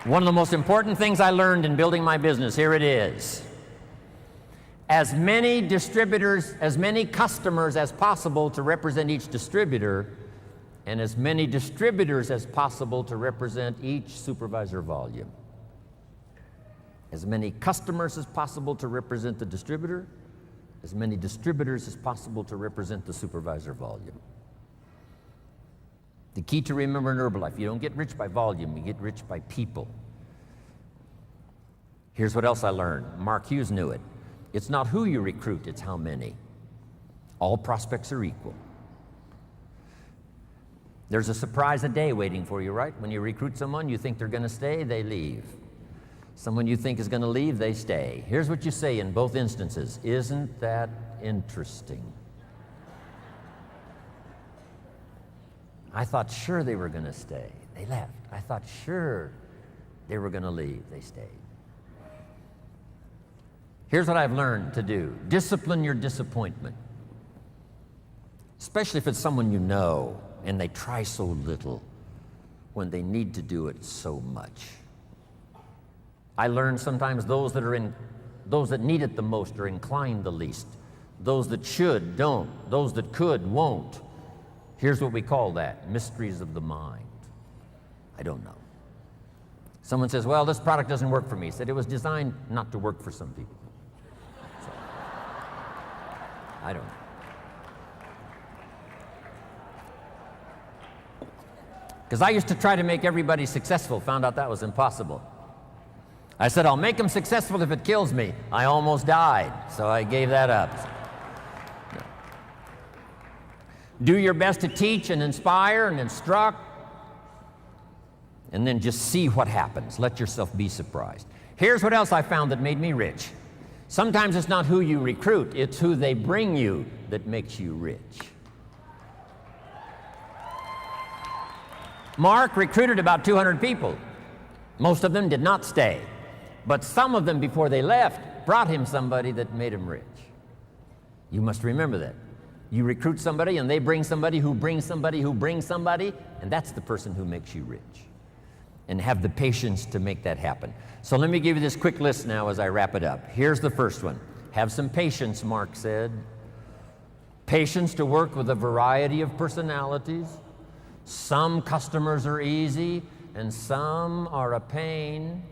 One of the most important things I learned in building my business, here it is. As many distributors, as many customers as possible to represent each distributor, and as many distributors as possible to represent each supervisor volume. As many customers as possible to represent the distributor, as many distributors as possible to represent the supervisor volume. The key to remember in Herbalife, you don't get rich by volume, you get rich by people. Here's what else I learned. Mark Hughes knew it. It's not who you recruit, it's how many. All prospects are equal. There's a surprise a day waiting for you, right? When you recruit someone, you think they're going to stay, they leave. Someone you think is going to leave, they stay. Here's what you say in both instances. Isn't that interesting? I thought sure they were going to stay. They left. I thought sure they were going to leave. They stayed. Here's what I've learned to do. Discipline your disappointment. Especially if it's someone you know and they try so little when they need to do it so much. I learned sometimes those that need it the most are inclined the least. Those that should, don't. Those that could, won't. Here's what we call that, mysteries of the mind. I don't know. Someone says, well, this product doesn't work for me. He said it was designed not to work for some people. So, I don't know. Because I used to try to make everybody successful, found out that was impossible. I said, I'll make them successful if it kills me. I almost died, so I gave that up. Do your best to teach and inspire and instruct, and then just see what happens. Let yourself be surprised. Here's what else I found that made me rich. Sometimes it's not who you recruit, it's who they bring you that makes you rich. Mark recruited about 200 people. Most of them did not stay, but some of them before they left brought him somebody that made him rich. You must remember that. You recruit somebody and they bring somebody who brings somebody who brings somebody, and that's the person who makes you rich. And have the patience to make that happen. So let me give you this quick list now as I wrap it up. Here's the first one. Have some patience, Mark said. Patience to work with a variety of personalities. Some customers are easy and some are a pain.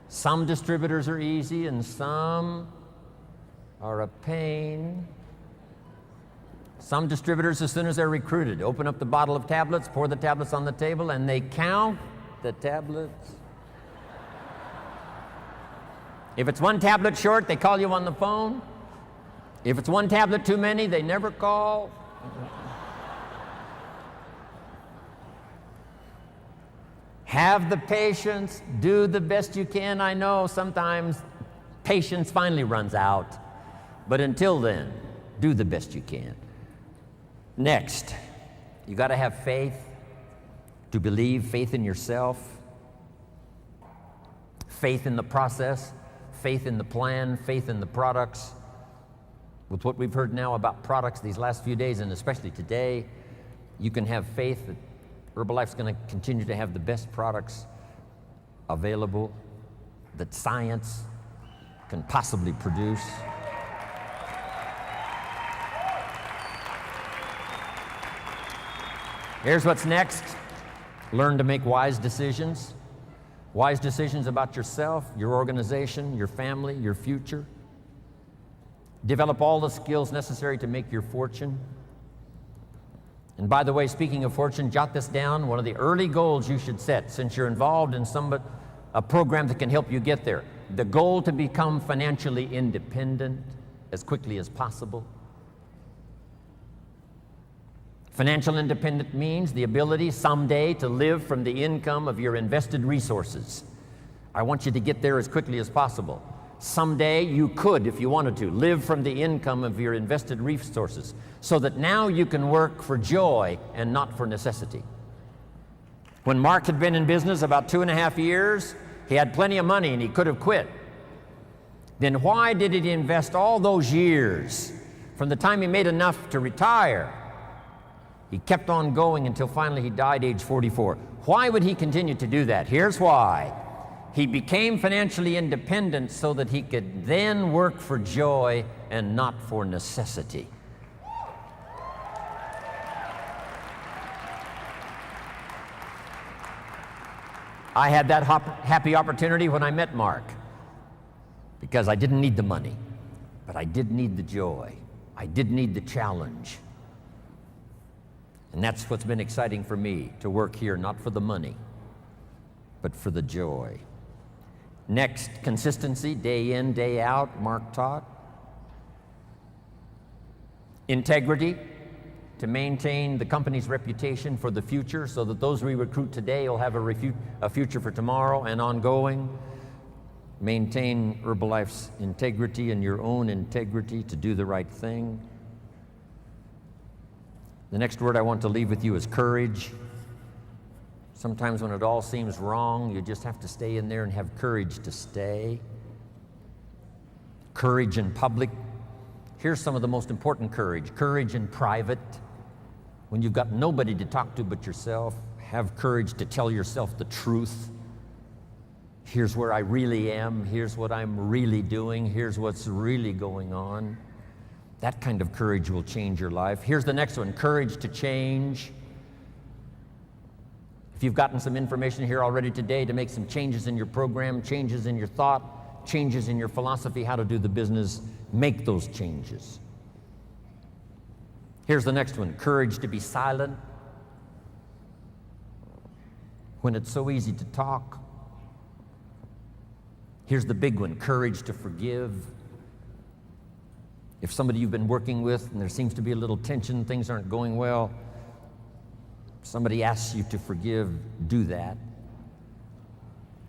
Some distributors are easy and some are a pain. Some distributors, as soon as they're recruited, open up the bottle of tablets, pour the tablets on the table, and they count the tablets. If it's one tablet short, they call you on the phone. If it's one tablet too many, they never call. Have the patience, do the best you can. I know sometimes patience finally runs out, but until then, do the best you can. Next, you got to have faith to believe, faith in yourself, faith in the process, faith in the plan, faith in the products. With what we've heard now about products these last few days, and especially today, you can have faith that Herbalife's going to continue to have the best products available that science can possibly produce. Here's what's next. Learn to make wise decisions. Wise decisions about yourself, your organization, your family, your future. Develop all the skills necessary to make your fortune. And by the way, speaking of fortune, jot this down. One of the early goals you should set, since you're involved in a program that can help you get there. The goal to become financially independent as quickly as possible. Financial independence means the ability someday to live from the income of your invested resources. I want you to get there as quickly as possible. Someday you could, if you wanted to, live from the income of your invested resources so that now you can work for joy and not for necessity. When Mark had been in business about 2.5 years, he had plenty of money and he could have quit. Then why did he invest all those years from the time he made enough to retire He kept on going until finally he died age 44. Why would he continue to do that? Here's why. He became financially independent so that he could then work for joy and not for necessity. I had that happy opportunity when I met Mark, because I didn't need the money, but I did need the joy. I did need the challenge. And that's what's been exciting for me, to work here, not for the money, but for the joy. Next, consistency, day in, day out, Mark taught. Integrity, to maintain the company's reputation for the future so that those we recruit today will have a future for tomorrow and ongoing. Maintain Herbalife's integrity and your own integrity to do the right thing. The next word I want to leave with you is courage. Sometimes when it all seems wrong, you just have to stay in there and have courage to stay. Courage in public. Here's some of the most important courage. Courage in private. When you've got nobody to talk to but yourself, have courage to tell yourself the truth. Here's where I really am. Here's what I'm really doing. Here's what's really going on. That kind of courage will change your life. Here's the next one, courage to change. If you've gotten some information here already today to make some changes in your program, changes in your thought, changes in your philosophy, how to do the business, make those changes. Here's the next one, courage to be silent when it's so easy to talk. Here's the big one, courage to forgive. If somebody you've been working with and there seems to be a little tension, things aren't going well, somebody asks you to forgive, do that.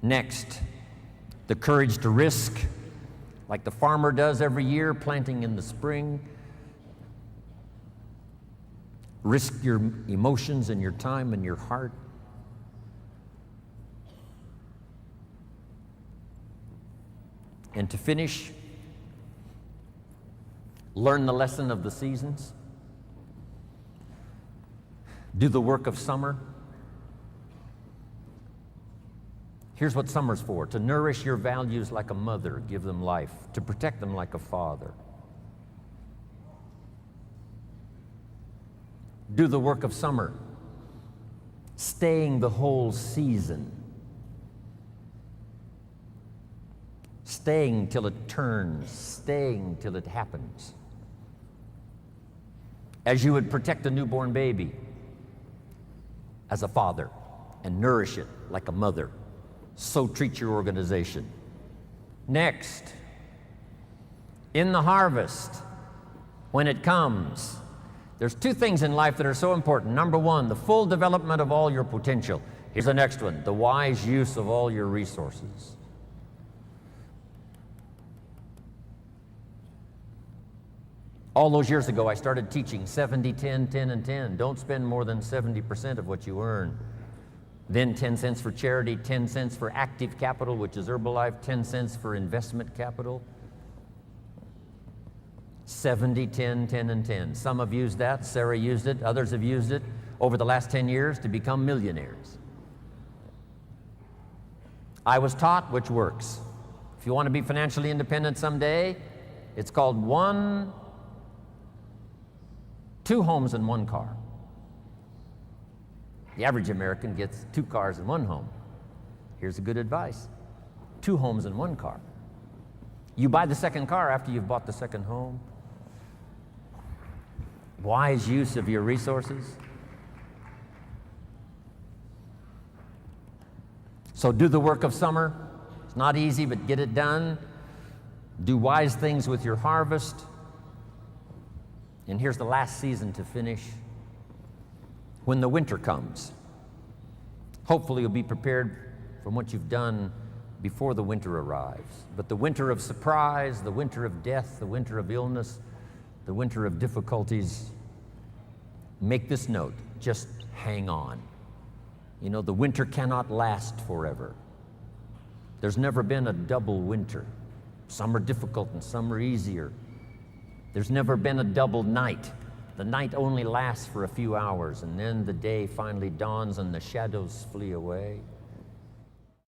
Next, the courage to risk, like the farmer does every year, planting in the spring. Risk your emotions and your time and your heart. And to finish, learn the lesson of the seasons. Do the work of summer. Here's what summer's for: to nourish your values like a mother, give them life, to protect them like a father. Do the work of summer, staying the whole season, staying till it turns, staying till it happens. As you would protect a newborn baby as a father and nourish it like a mother, so treat your organization. Next, in the harvest, when it comes, there's two things in life that are so important. Number one, the full development of all your potential. Here's the next one, the wise use of all your resources. All those years ago, I started teaching 70, 10, 10, and 10. Don't spend more than 70% of what you earn. Then 10 cents for charity, 10 cents for active capital, which is Herbalife, 10 cents for investment capital. 70, 10, 10, and 10. Some have used that. Sarah used it. Others have used it over the last 10 years to become millionaires. I was taught which works. If you want to be financially independent someday, it's called two homes and one car. The average American gets 2 cars and 1 home. Here's a good advice: 2 homes and 1 car. You buy the second car after you've bought the second home. Wise use of your resources. So do the work of summer. It's not easy, but get it done. Do wise things with your harvest. And here's the last season to finish. When the winter comes, hopefully you'll be prepared from what you've done before the winter arrives. But the winter of surprise, the winter of death, the winter of illness, the winter of difficulties, make this note: just hang on. You know, the winter cannot last forever. There's never been a double winter. Some are difficult and some are easier. There's never been a double night. The night only lasts for a few hours, and then the day finally dawns and the shadows flee away.